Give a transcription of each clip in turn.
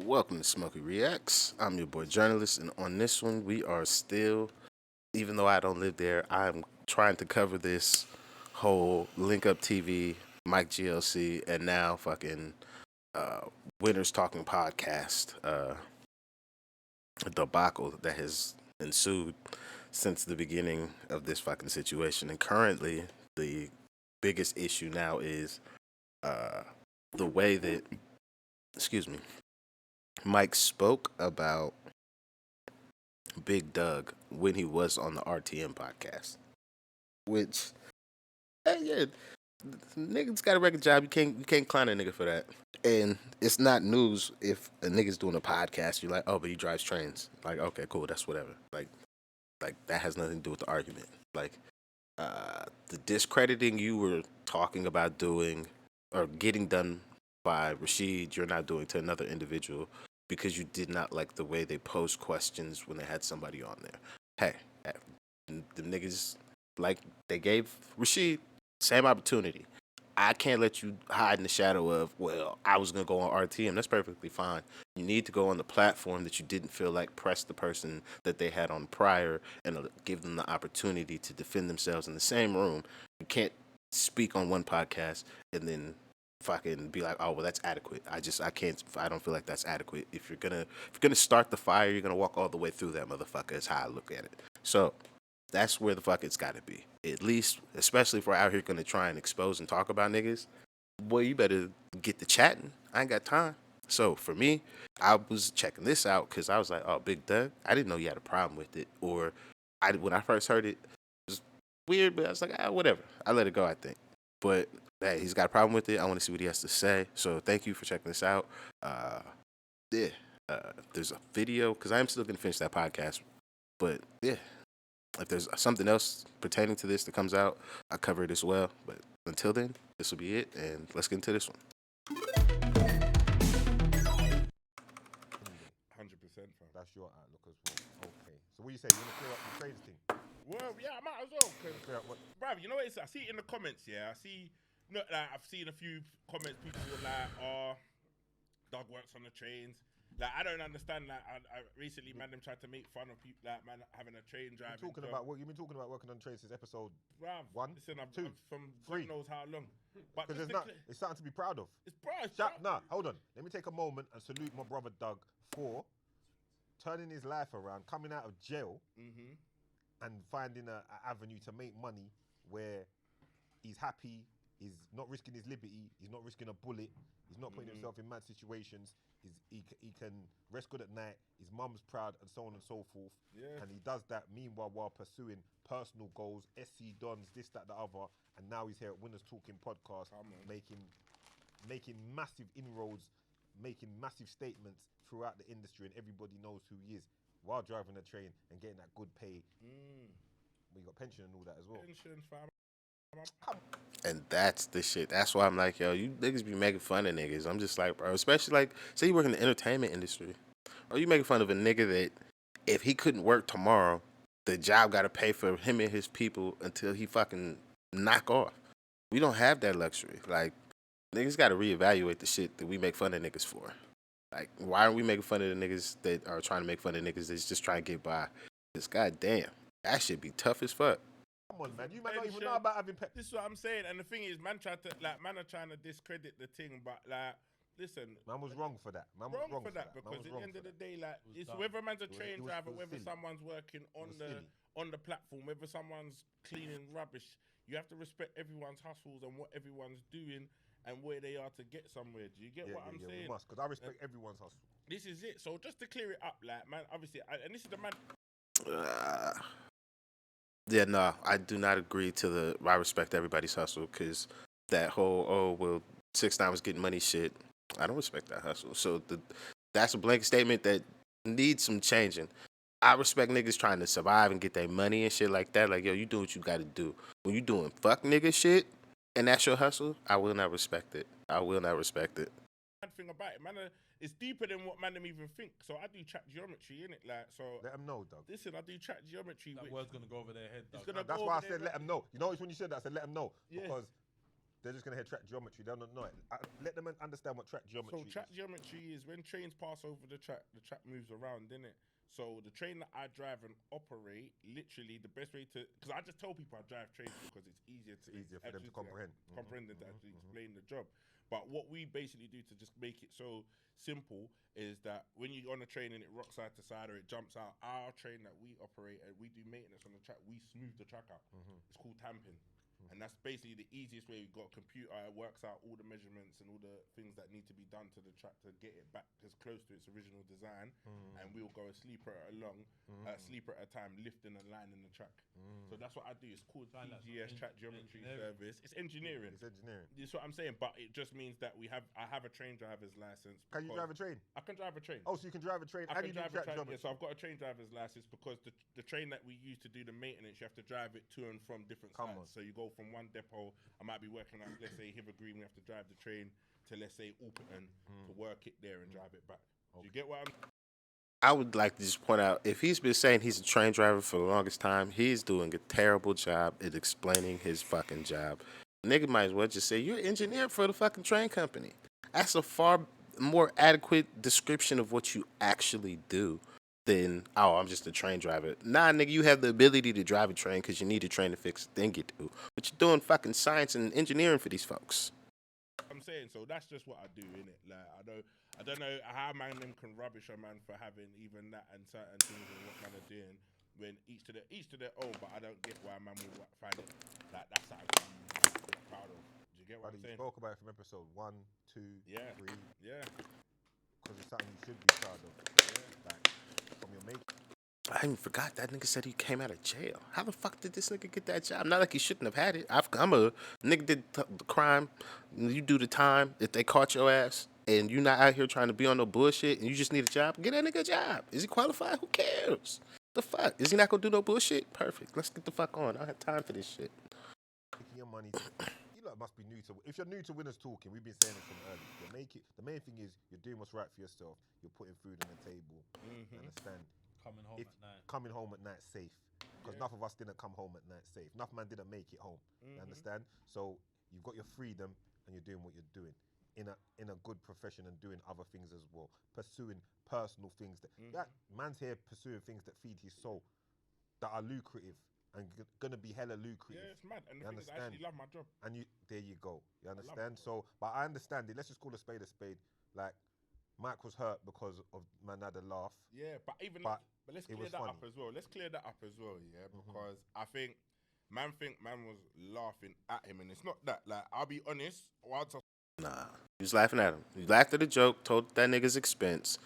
Welcome to Smokey Reacts. I'm your boy Jurnalist, and on this one, we are still, even though I don't live there, I'm trying to cover this whole Link Up TV, Mike GLC, and now fucking uh, Winners Talking podcast debacle that has ensued since the beginning of this fucking situation. And currently, the biggest issue now is uh, the way that, excuse me, Mike spoke about Big Doug when he was on the RTM podcast, which, hey, yeah, niggas got a record job. You can't clown a nigga for that. And it's not news if a nigga's doing a podcast. You're like, oh, but he drives trains. Like, okay, cool, that's whatever. Like that has nothing to do with the argument. Like, the discrediting you were talking about doing or getting done by Rashid, you're not doing to another individual because you did not like the way they posed questions when they had somebody on there. Hey, the niggas, like, they gave Rashid same opportunity. I can't let you hide in the shadow of, well, I was going to go on RTM. That's perfectly fine. You need to go on the platform that you didn't feel like pressed the person that they had on prior and give them the opportunity to defend themselves in the same room. You can't speak on one podcast and then fucking be like, oh, well, that's adequate. I don't feel like that's adequate. If you're gonna start the fire, you're gonna walk all the way through that motherfucker. Is how I look at it. So that's where the fuck it's got to be. At least, especially if we're out here going to try and expose and talk about niggas, boy, you better get to chatting. I ain't got time. So for me, I was checking this out because I was like, oh, Big Doug, I didn't know you had a problem with it. Or when I first heard it, it was weird, but I was like, whatever. I let it go, I think. But hey, he's got a problem with it. I want to see what he has to say. So thank you for checking this out. Yeah, there's a video because I am still going to finish that podcast. But yeah, if there's something else pertaining to this that comes out, I'll cover it as well. But until then, this will be it, and let's get into this one. 100%, fam. That's your outlook as well. Okay. So what you say? You want to clear up the trades thing? Well, yeah, I might as well. Clear up what? Bruv, you know what it is? I see it in the comments, yeah. I've seen a few comments. People were like, "Oh, Doug works on the trains." Like, I don't understand that. I recently, man, them tried to make fun of people, like, man, having a train driving. You've been talking about working on trains since episode Bruv, 1, listen, I'm 2, from 3. God knows how long. But Because it's something to be proud of. it's bruv. Hold on. Let me take a moment and salute my brother Doug for turning his life around, coming out of jail, and finding an avenue to make money where he's happy, he's not risking his liberty, he's not risking a bullet, he's not putting himself in mad situations. He can rest good at night, his mum's proud, and so on and so forth. Yeah. And he does that meanwhile while pursuing personal goals, SC Dons, this, that, the other. And now he's here at Winners Talking Podcast, making massive inroads, making massive statements throughout the industry, and everybody knows who he is while driving a train and getting that good pay. We got pension and all that as well. Pension, fam. And that's the shit. That's why I'm like, yo, you niggas be making fun of niggas. I'm just like, bro, especially like, say you work in the entertainment industry. Or you making fun of a nigga that if he couldn't work tomorrow, the job got to pay for him and his people until he fucking knock off. We don't have that luxury. Like, niggas got to reevaluate the shit that we make fun of niggas for. Like, why aren't we making fun of the niggas that are trying to make fun of niggas that's just trying to get by? Because, goddamn, that shit be tough as fuck. Come on, man. You might not even know about having This is what I'm saying. And the thing is, man are trying to discredit the thing, but like, listen. Man was wrong for that. Man was wrong for that because Man was at the wrong end of for the day, like, it's whether man's a train driver, it was whether silly. someone's working on the platform, whether someone's cleaning rubbish, you have to respect everyone's hustles and what everyone's doing and where they are to get somewhere. Do you get what I'm saying? We must, because I respect everyone's hustle. This is it. So just to clear it up, like, man, obviously, and this is the man. Yeah, no, I do not agree to the I respect everybody's hustle because that whole, oh, well, 6ix9ine was getting money shit, I don't respect that hustle. So that's a blanket statement that needs some changing. I respect niggas trying to survive and get their money and shit like that. Like, yo, you do what you got to do. When you doing fuck nigga shit and that's your hustle, I will not respect it. I will not respect it. Thing about it, man, it's deeper than what man them even think. So I do chat geometry, innit? Like, so let them know, Doug. Listen, I do chat geometry. That word's gonna go over their head, Doug. That's why I said let them know. You notice when you said that, I said let them know. Yeah. Because they're just gonna hear track geometry. They'll not know it. Let them understand what track geometry So track geometry is when trains pass over the track moves around, innit? So the train that I drive and operate, literally the best way to, because I just tell people I drive trains because it's easier for them to comprehend. Comprehend than to actually explain the job. But what we basically do to just make it so simple is that when you're on a train and it rocks side to side or it jumps out, our train that we operate and we do maintenance on the track, we smooth the track out. It's called tamping. And that's basically the easiest way. You've got a computer, it works out all the measurements and all the things that need to be done to the track to get it back as close to its original design. And we'll go a sleeper along, a sleeper at a time, lifting and lining the track. So that's what I do. It's called TGS Track Geometry Service. It's engineering. It's engineering. That's what I'm saying. But it just means that I have a train driver's license. Can you drive a train? I can drive a train. Oh, so you can drive a train and you do track geometry. Yeah, so I've got a train driver's license because the train that we use to do the maintenance, you have to drive it to and from different sites. So you go from one depot. I might be working at, let's say, Hither Green. We have to drive the train to, let's say, Alperton to work it there and drive it back. Do you get what I'm? I would like to just point out, if he's been saying he's a train driver for the longest time, he's doing a terrible job at explaining his fucking job. Nigga might as well just say, you're an engineer for the fucking train company. That's a far more adequate description of what you actually do than, oh, I'm just a train driver. Nah, nigga, you have the ability to drive a train because you need a train to fix the thing you do. But you're doing fucking science and engineering for these folks. I'm saying, so that's just what I do, innit? Like, I don't know how man them can rubbish a man for having even that and certain things and what man are doing when each to their own, but I don't get why man would find it like that's something to be proud of. Do you get what I'm saying? You spoke about it from episode 1, 2, 3. Yeah. Because it's something you should be proud of. Yeah. Like, from your mate. I even forgot that nigga said he came out of jail. How the fuck did this nigga get that job? Not like he shouldn't have had it. I'm a nigga did the crime. You do the time. If they caught your ass and you not out here trying to be on no bullshit and you just need a job, get that nigga a job. Is he qualified? Who cares? The fuck? Is he not gonna do no bullshit? Perfect. Let's get the fuck on. I don't have time for this shit. Making your money. You lot must be new to. If you're new to Winners Talking, we've been saying it from early. You make it. The main thing is you're doing what's right for yourself. You're putting food on the table. Understand? Coming home at night safe. Because enough of us didn't come home at night safe. Enough man didn't make it home. You understand? So you've got your freedom and you're doing what you're doing in a good profession and doing other things as well. Pursuing personal things that man's here pursuing things that feed his soul, that are lucrative and gonna be hella lucrative. Yeah, it's mad. And the thing is, I actually love my job. And there you go. You understand? So, but I understand it. Let's just call a spade a spade. Like, Mike was hurt because of man had a laugh. Yeah, but let's clear that up as well. Let's clear that up as well, yeah, because I think man was laughing at him, and it's not that. Like, I'll be honest. Nah, he was laughing at him. You laughed at the joke, told that nigga's expense.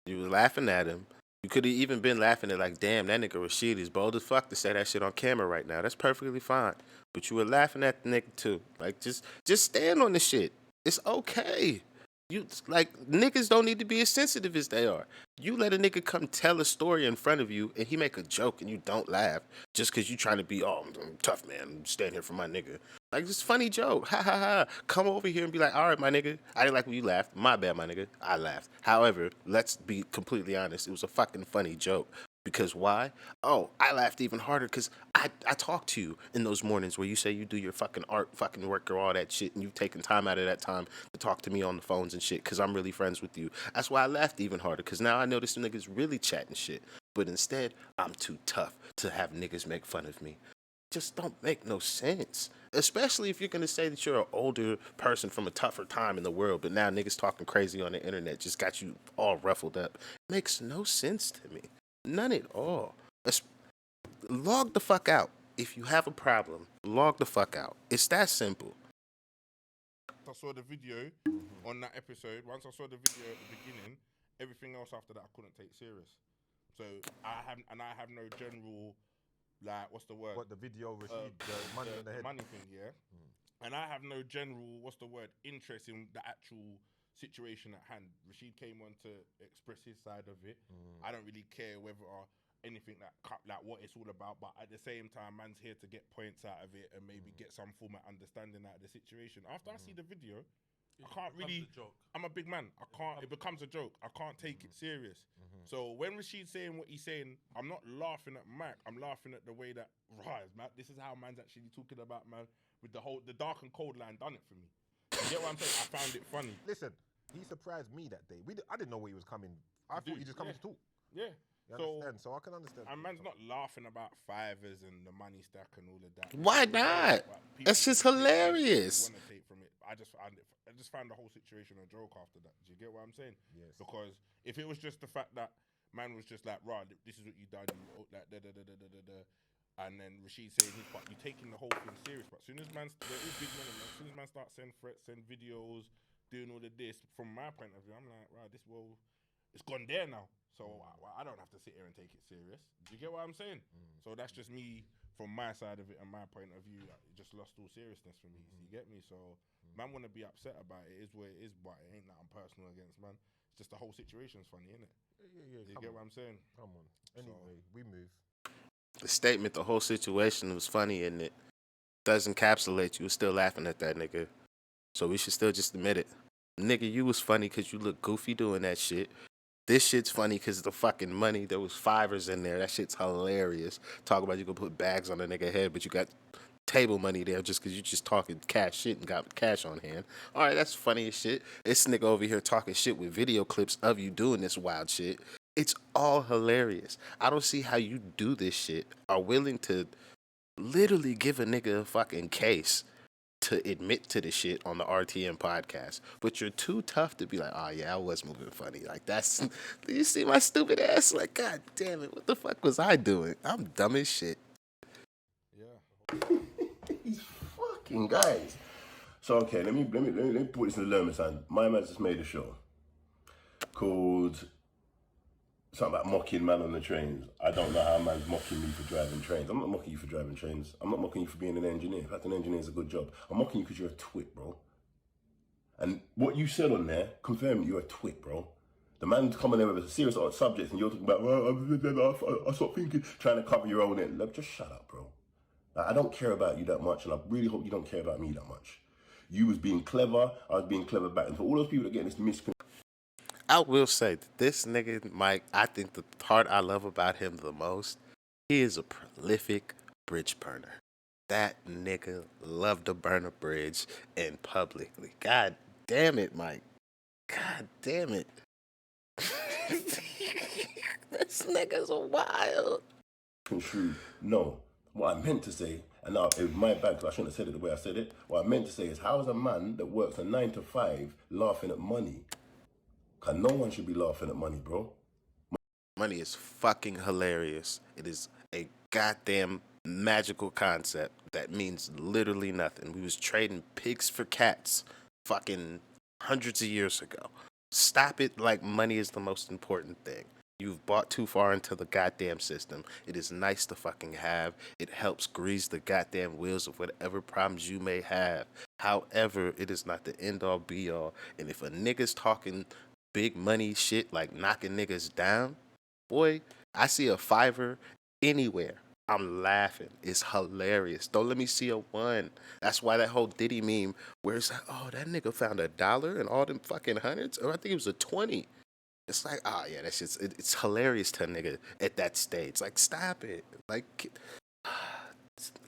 You was laughing at him. You could have even been laughing at like, damn, that nigga Rashid is bold as fuck to say that shit on camera right now. That's perfectly fine. But you were laughing at the nigga too. Like, just stand on the shit. It's okay. You like niggas don't need to be as sensitive as they are. You let a nigga come tell a story in front of you and he make a joke and you don't laugh just because you trying to be, oh, I'm tough, man. I'm standing here for my nigga. Like, it's a funny joke. Ha ha ha. Come over here and be like, all right, my nigga. I didn't like when you laughed. My bad, my nigga. I laughed. However, let's be completely honest. It was a fucking funny joke. Because why? Oh, I laughed even harder because I talk to you in those mornings where you say you do your fucking art, fucking work or all that shit, and you've taken time out of that time to talk to me on the phones and shit because I'm really friends with you. That's why I laughed even harder because now I know this nigga's really chatting shit. But instead, I'm too tough to have niggas make fun of me. Just don't make no sense. Especially if you're going to say that you're an older person from a tougher time in the world, but now niggas talking crazy on the internet just got you all ruffled up. Makes no sense to me. None at all. Log the fuck out. If you have a problem, log the fuck out. It's that simple. I saw the video on that episode. Once I saw the video at the beginning, everything else after that I couldn't take serious. So I have no general, like, what's the word? What, the video Rashid, the money on the head? Money thing, yeah. And I have no general, what's the word, interest in the actual situation at hand. Rashid came on to express his side of it. I don't really care whether or anything like what it's all about, but at the same time, man's here to get points out of it and maybe get some form of understanding out of the situation. After I see the video, I can't really. I'm a big man. I can't. It becomes a joke. I can't take it serious. So when Rashid's saying what he's saying, I'm not laughing at Mike. I'm laughing at the way that Right, man. This is how man's actually talking about, man. With the dark and cold line done it for me. You get what I'm saying? I found it funny. Listen, he surprised me that day. I didn't know where he was coming. I thought he just coming to talk. Yeah. You understand? So I can understand. And man's not laughing about fivers and the money stack and all of that. Why not? That's just hilarious. Want to take from it. I just found the whole situation a joke after that. Do you get what I'm saying? Yes. Because if it was just the fact that man was just like, right, this is what you done, like and then Rashid saying his part, you taking the whole thing serious. But as soon as man, they're all big men, as soon as man start sending threats, send videos, doing all of this, from my point of view, I'm like, right, it's gone there now. So I don't have to sit here and take it serious. Do you get what I'm saying? So that's just me from my side of it and my point of view. It just lost all seriousness for me. You get me? So man want to be upset about it. It is what it is, but it ain't nothing personal against man. It's just the whole situation's funny, isn't it? Yeah. You get what I'm saying? Come on. Anyway, we move. The statement, the whole situation was funny, and it does encapsulate you. We're still laughing at that nigga. So we should still just admit it. Nigga, you was funny because you look goofy doing that shit. This shit's funny because of the fucking money. There was fivers in there. That shit's hilarious. Talk about you gonna put bags on a nigga head, but you got table money there just because you just talking cash shit and got cash on hand. All right, that's funny as shit. This nigga over here talking shit with video clips of you doing this wild shit. It's all hilarious. I don't see how you do this shit, are willing to literally give a nigga a fucking case to admit to the shit on the RTM podcast, but you're too tough to be like, oh yeah, I was moving funny. Like that's, you see my stupid ass? Like, god damn it, what the fuck was I doing? I'm dumb as shit. Yeah. These fucking guys. So okay, let me put this in the learner's hand. My man just made a show called something about mocking man on the trains. I don't know how man's mocking me for driving trains. I'm not mocking you for driving trains. I'm not mocking you for being an engineer. In fact, an engineer is a good job. I'm mocking you because you're a twit, bro. And what you said on there, confirm you're a twit, bro. The man's coming there with a serious subject and you're talking about, well, I stopped thinking, trying to cover your own end. Look, just shut up, bro. Like, I don't care about you that much, and I really hope you don't care about me that much. You was being clever, I was being clever back. And for all those people that get this misconception, I will say that this nigga, Mike, I think the part I love about him the most, he is a prolific bridge burner. That nigga loved to burn a bridge and publicly. God damn it, Mike. God damn it. This nigga's wild. construed. No. What I meant to say, and now it was my bad because I shouldn't have said it the way I said it. What I meant to say is, how is a man that works a 9 to 5 laughing at money? Because no one should be laughing at money, bro. Money is fucking hilarious. It is a goddamn magical concept that means literally nothing. We was trading pigs for cats fucking hundreds of years ago. Stop it like money is the most important thing. You've bought too far into the goddamn system. It is nice to fucking have. It helps grease the goddamn wheels of whatever problems you may have. However, it is not the end all be all. And if a nigga's talking big money shit like knocking niggas down, boy, I see a fiver anywhere, I'm laughing. It's hilarious. Don't let me see a one. That's why that whole Diddy meme where it's like, oh, that nigga found $1 and all them fucking hundreds, or I think it was a 20. It's like, oh yeah, that's just, it's hilarious to a nigga at that stage. Like, stop it. Like,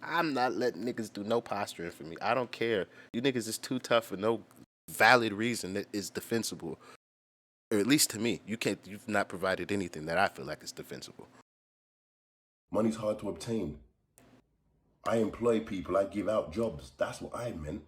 I'm not letting niggas do no posturing for me. I don't care. You niggas is too tough for no valid reason that is defensible. Or at least to me, you've not provided anything that I feel like is defensible. Money's hard to obtain. I employ people, I give out jobs. That's what I meant.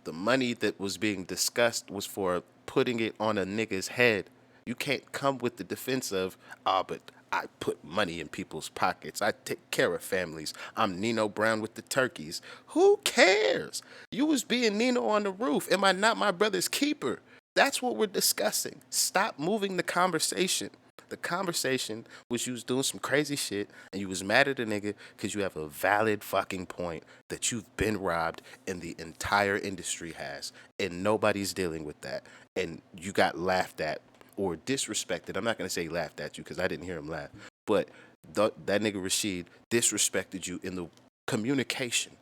The money that was being discussed was for putting it on a nigga's head. You can't come with the defense of, but I put money in people's pockets. I take care of families. I'm Nino Brown with the turkeys. Who cares? You was being Nino on the roof. Am I not my brother's keeper? That's what we're discussing. Stop moving the conversation. The conversation was you was doing some crazy shit and you was mad at a nigga because you have a valid fucking point that you've been robbed and the entire industry has. And nobody's dealing with that. And you got laughed at or disrespected. I'm not going to say laughed at you because I didn't hear him laugh. But that nigga Rashid disrespected you in the communication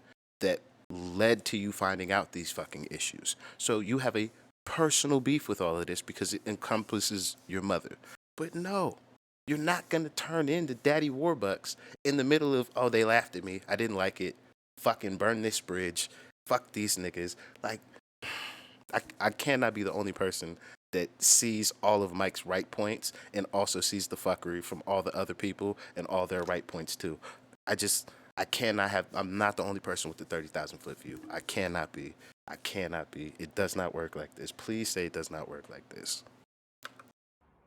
that led to you finding out these fucking issues. So you have a personal beef with all of this because it encompasses your mother. But no, You're not gonna turn into Daddy Warbucks in the middle of, oh, they laughed at me, I didn't like it, fucking burn this bridge, fuck these niggas. Like, I cannot be the only person that sees all of Mike's right points and also sees the fuckery from all the other people and all their right points too. I cannot have, I'm not the only person with the 30,000 foot view. I cannot be. I cannot be. It does not work like this. Please say it does not work like this.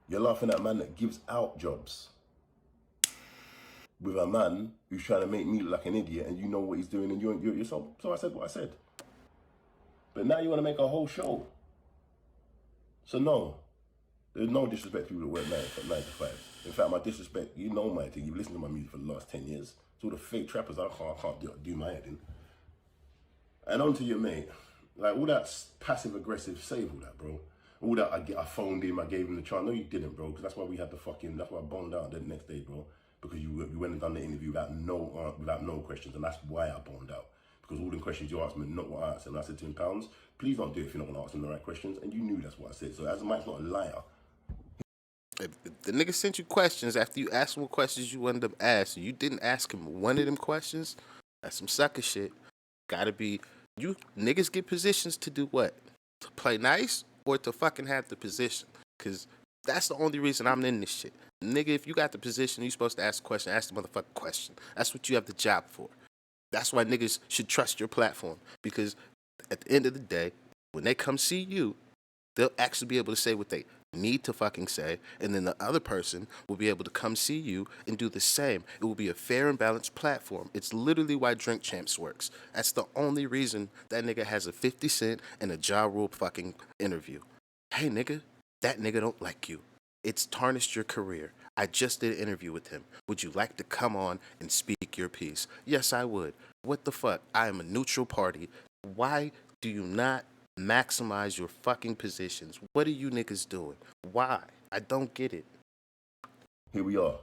You're laughing at a man that gives out jobs with a man who's trying to make me look like an idiot, and you know what he's doing, and you're so I said what I said. But now you want to make a whole show. So no, there's no disrespect to people that work 9 to 5. In fact, my disrespect, you know my thing. You've listened to my music for the last 10 years. So the fake trappers, I can't do my head in. And on to your mate, like all that passive aggressive, save all that, bro. All that I phoned him, I gave him the chance. No, you didn't, bro, because that's why we had that's why I boned out the next day, bro. Because you went and done the interview without no questions, and that's why I boned out. Because all the questions you asked me, not what I asked, and I said to him, pounds, please don't do it if you're not gonna ask him the right questions, and you knew that's what I said. So as Mike's not a liar. If the nigga sent you questions after you asked him what questions you wanted to ask, and you didn't ask him one of them questions, that's some sucker shit. Gotta be, you niggas get positions to do what? To play nice or to fucking have the position? Because that's the only reason I'm in this shit. Nigga, if you got the position, you supposed to ask a question, ask the motherfucking question. That's what you have the job for. That's why niggas should trust your platform. Because at the end of the day, when they come see you, they'll actually be able to say what they need to fucking say, and then the other person will be able to come see you and do the same. It will be a fair and balanced platform. It's literally why Drink Champs works. That's the only reason that nigga has a 50 Cent and a Ja Rule fucking interview. Hey nigga, that nigga don't like you. It's tarnished your career. I just did an interview with him. Would you like to come on and speak your piece? Yes, I would. What the fuck? I am a neutral party. Why do you not maximize your fucking positions? What are you niggas doing? Why? I don't get it. Here we are.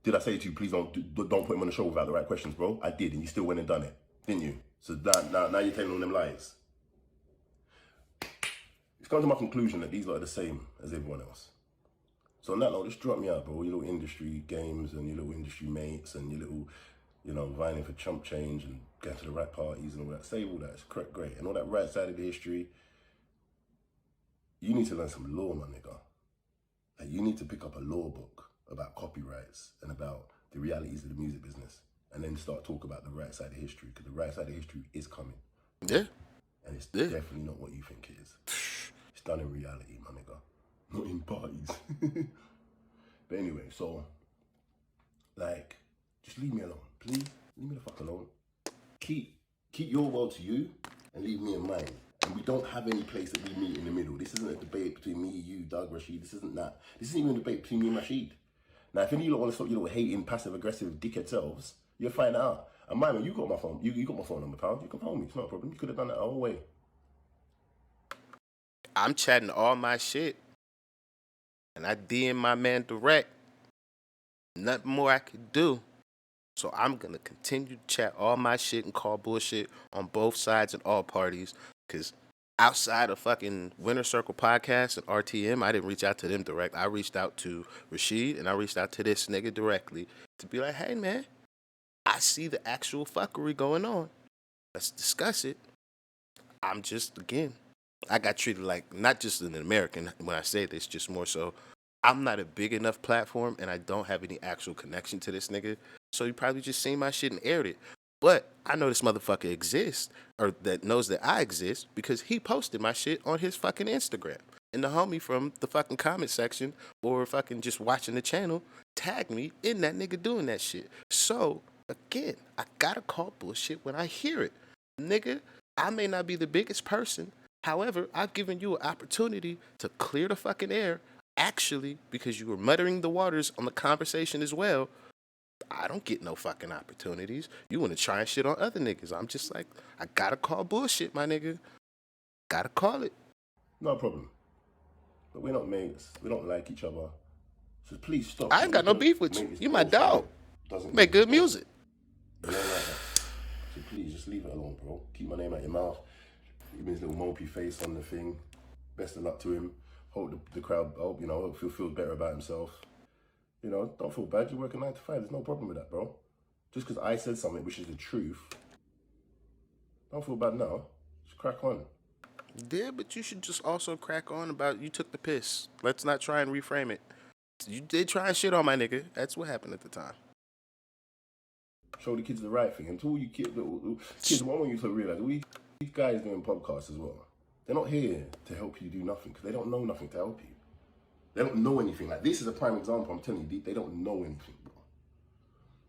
Did I say to you, please don't put him on the show without the right questions, bro? I did, and you still went and done it, didn't you? So now you're telling all them lies. It's come to my conclusion that these lot are the same as everyone else. So on that note, just drop me out, bro. Your little industry games and your little industry mates and your little, vying for chump change and going to the right parties and all that. Save all that. It's great. And all that right side of the history, you need to learn some law, my nigga. Like, you need to pick up a law book about copyrights and about the realities of the music business, and then start talking about the right side of history, because the right side of history is coming. Yeah. And it's definitely not what you think it is. It's done in reality, my nigga. Not in parties. But anyway, so, like, just leave me alone, please. Leave me the fuck alone. Keep your world to you and leave me in mine. And we don't have any place that we meet in the middle. This isn't a debate between me, you, Doug, Rashid. This isn't that. This isn't even a debate between me and Rashid. Now, if any of you want to stop your little hating, passive-aggressive dickhead selves, you'll find out. And man, you got my phone. You got my phone number, pal. You can phone me. It's not a problem. You could have done that the whole way. I'm chatting all my shit, and I DM my man direct. Nothing more I could do. So I'm going to continue to chat all my shit and call bullshit on both sides and all parties. Because outside of fucking Winter Circle Podcast and RTM, I didn't reach out to them direct. I reached out to Rashid and I reached out to this nigga directly to be like, hey, man, I see the actual fuckery going on. Let's discuss it. I'm just, again, I got treated like not just an American when I say this, just more so I'm not a big enough platform and I don't have any actual connection to this nigga. So you probably just seen my shit and aired it. But I know this motherfucker exists, or that knows that I exist, because he posted my shit on his fucking Instagram. And the homie from the fucking comment section or fucking just watching the channel tagged me in that nigga doing that shit. So, again, I gotta call bullshit when I hear it. Nigga, I may not be the biggest person. However, I've given you an opportunity to clear the fucking air. Actually, because you were muttering the waters on the conversation as well, I don't get no fucking opportunities. You want to try and shit on other niggas. I'm just like, I gotta call bullshit, my nigga. Gotta call it. No problem. But we're not mates. We don't like each other. So please stop. I ain't got no beef with you. You my dog. Make good music. You don't like that. So please, just leave it alone, bro. Keep my name out your mouth. Give me his little mopey face on the thing. Best of luck to him. Hope the crowd, hope he'll feel better about himself. You know, don't feel bad. You work a 9 to 5. There's no problem with that, bro. Just because I said something which is the truth, don't feel bad now. Just crack on. Yeah, but you should just also crack on about you took the piss. Let's not try and reframe it. You did try and shit on my nigga. That's what happened at the time. Show the kids the right thing. And to all you kids, what I want you to realize, all these guys doing podcasts as well, they're not here to help you do nothing because they don't know nothing to help you. They don't know anything. Like, this is a prime example. I'm telling you, they don't know anything, bro.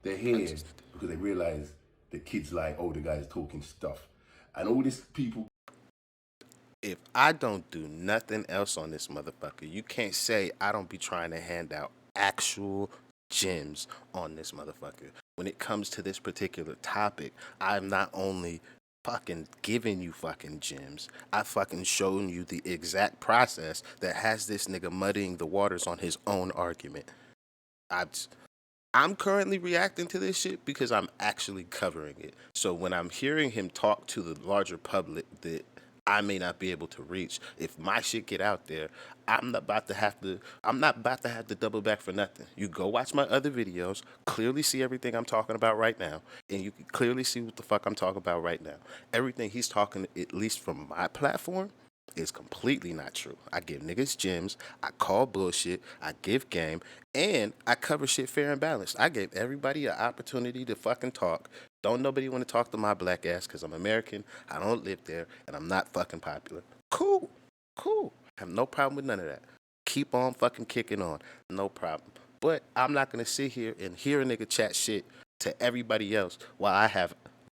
They're here because they realize the kids like older guys talking stuff. And all these people. If I don't do nothing else on this motherfucker, you can't say I don't be trying to hand out actual gems on this motherfucker. When it comes to this particular topic, I'm not only fucking giving you fucking gems, I fucking showing you the exact process that has this nigga muddying the waters on his own argument. I'm currently reacting to this shit because I'm actually covering it. So when I'm hearing him talk to the larger public that I may not be able to reach, if my shit get out there, I'm not about to have to double back for nothing. You go watch my other videos, clearly see everything I'm talking about right now, and you can clearly see what the fuck I'm talking about right now. Everything he's talking, at least from my platform, is completely not true. I give niggas gems, I call bullshit, I give game, and I cover shit fair and balanced. I gave everybody an opportunity to fucking talk. Don't nobody want to talk to my black ass because I'm American, I don't live there, and I'm not fucking popular. Cool. I have no problem with none of that. Keep on fucking kicking on. No problem. But I'm not going to sit here and hear a nigga chat shit to everybody else while I have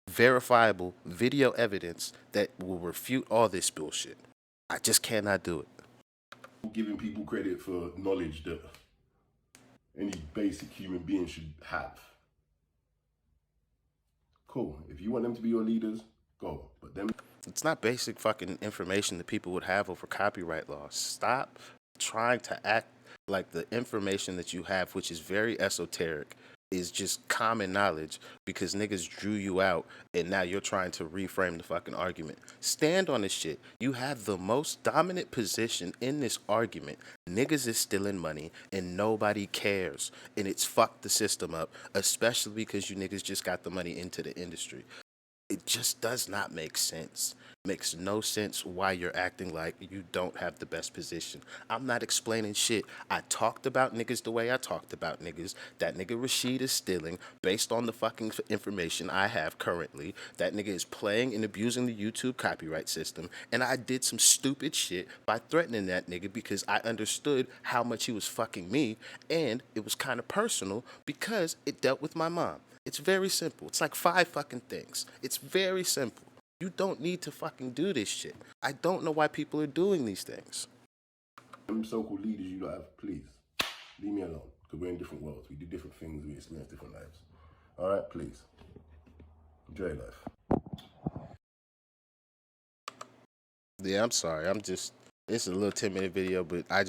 verifiable video evidence that will refute all this bullshit. I just cannot do it. Giving people credit for knowledge that any basic human being should have. Cool. If you want them to be your leaders, go. But them. It's not basic fucking information that people would have over copyright laws. Stop trying to act like the information that you have, which is very esoteric, is just common knowledge because niggas drew you out and now you're trying to reframe the fucking argument. Stand on this shit. You have the most dominant position in this argument. Niggas is stealing money and nobody cares. And it's fucked the system up, especially because you niggas just got the money into the industry. It just does not make sense. Makes no sense why you're acting like you don't have the best position. I'm not explaining shit. I talked about niggas the way I talked about niggas. That nigga Rashid is stealing based on the fucking information I have currently. That nigga is playing and abusing the YouTube copyright system. And I did some stupid shit by threatening that nigga because I understood how much he was fucking me. And it was kind of personal because it dealt with my mom. It's very simple. It's like 5 fucking things. It's very simple. You don't need to fucking do this shit. I don't know why people are doing these things. Them so-called leaders you don't have, please, leave me alone. Because we're in different worlds. We do different things. We experience different lives. All right, please. Enjoy your life. Yeah, I'm sorry. It's a little 10-minute video, but I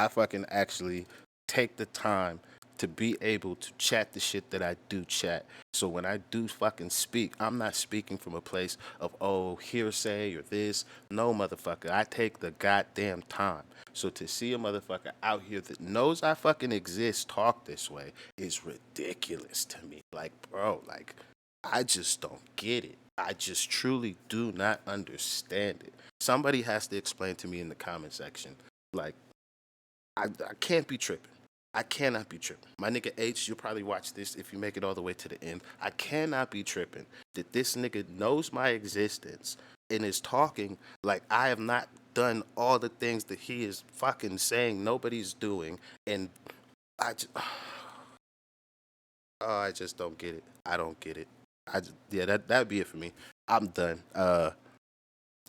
fucking actually take the time to be able to chat the shit that I do chat. So when I do fucking speak, I'm not speaking from a place of, oh, hearsay or this. No, motherfucker. I take the goddamn time. So to see a motherfucker out here that knows I fucking exist talk this way is ridiculous to me. Like, bro, like, I just don't get it. I just truly do not understand it. Somebody has to explain to me in the comment section. Like, I can't be tripping. I cannot be tripping. My nigga H, you'll probably watch this if you make it all the way to the end. I cannot be tripping that this nigga knows my existence and is talking like I have not done all the things that he is fucking saying nobody's doing. And I just don't get it. I don't get it. That'd be it for me. I'm done.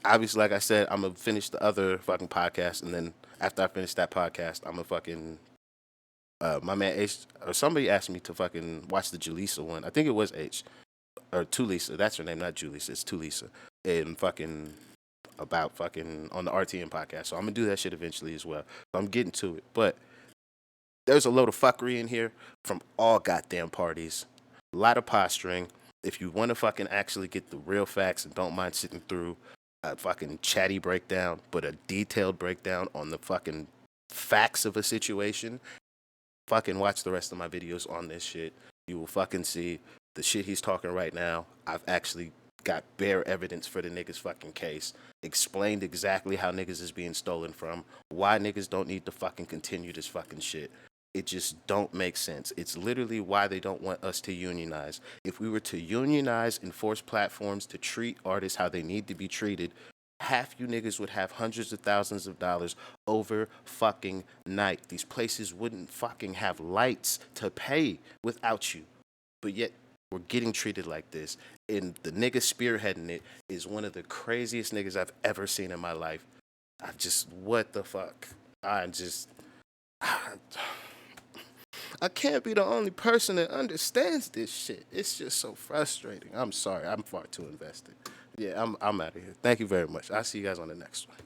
Obviously, like I said, I'm gonna finish the other fucking podcast, and then after I finish that podcast, I'm gonna fucking my man H, or somebody asked me to fucking watch the Julissa one. I think it was H or Tulisa. That's her name, not Julissa. It's Tulisa. And fucking about fucking on the RTN podcast. So I'm gonna do that shit eventually as well. So I'm getting to it, but there's a load of fuckery in here from all goddamn parties. A lot of posturing. If you want to fucking actually get the real facts and don't mind sitting through a fucking chatty breakdown, but a detailed breakdown on the fucking facts of a situation, fucking watch the rest of my videos on this shit. You will fucking see the shit he's talking right now. I've actually got bare evidence for the niggas fucking case. Explained exactly how niggas is being stolen from. Why niggas don't need to fucking continue this fucking shit. It just don't make sense. It's literally why they don't want us to unionize. If we were to unionize and force platforms to treat artists how they need to be treated, half you niggas would have hundreds of thousands of dollars over fucking night. These places wouldn't fucking have lights to pay without you. But yet we're getting treated like this. And the nigga spearheading it is one of the craziest niggas I've ever seen in my life. What the fuck? I can't be the only person that understands this shit. It's just so frustrating. I'm sorry. I'm far too invested. Yeah, I'm out of here. Thank you very much. I'll see you guys on the next one.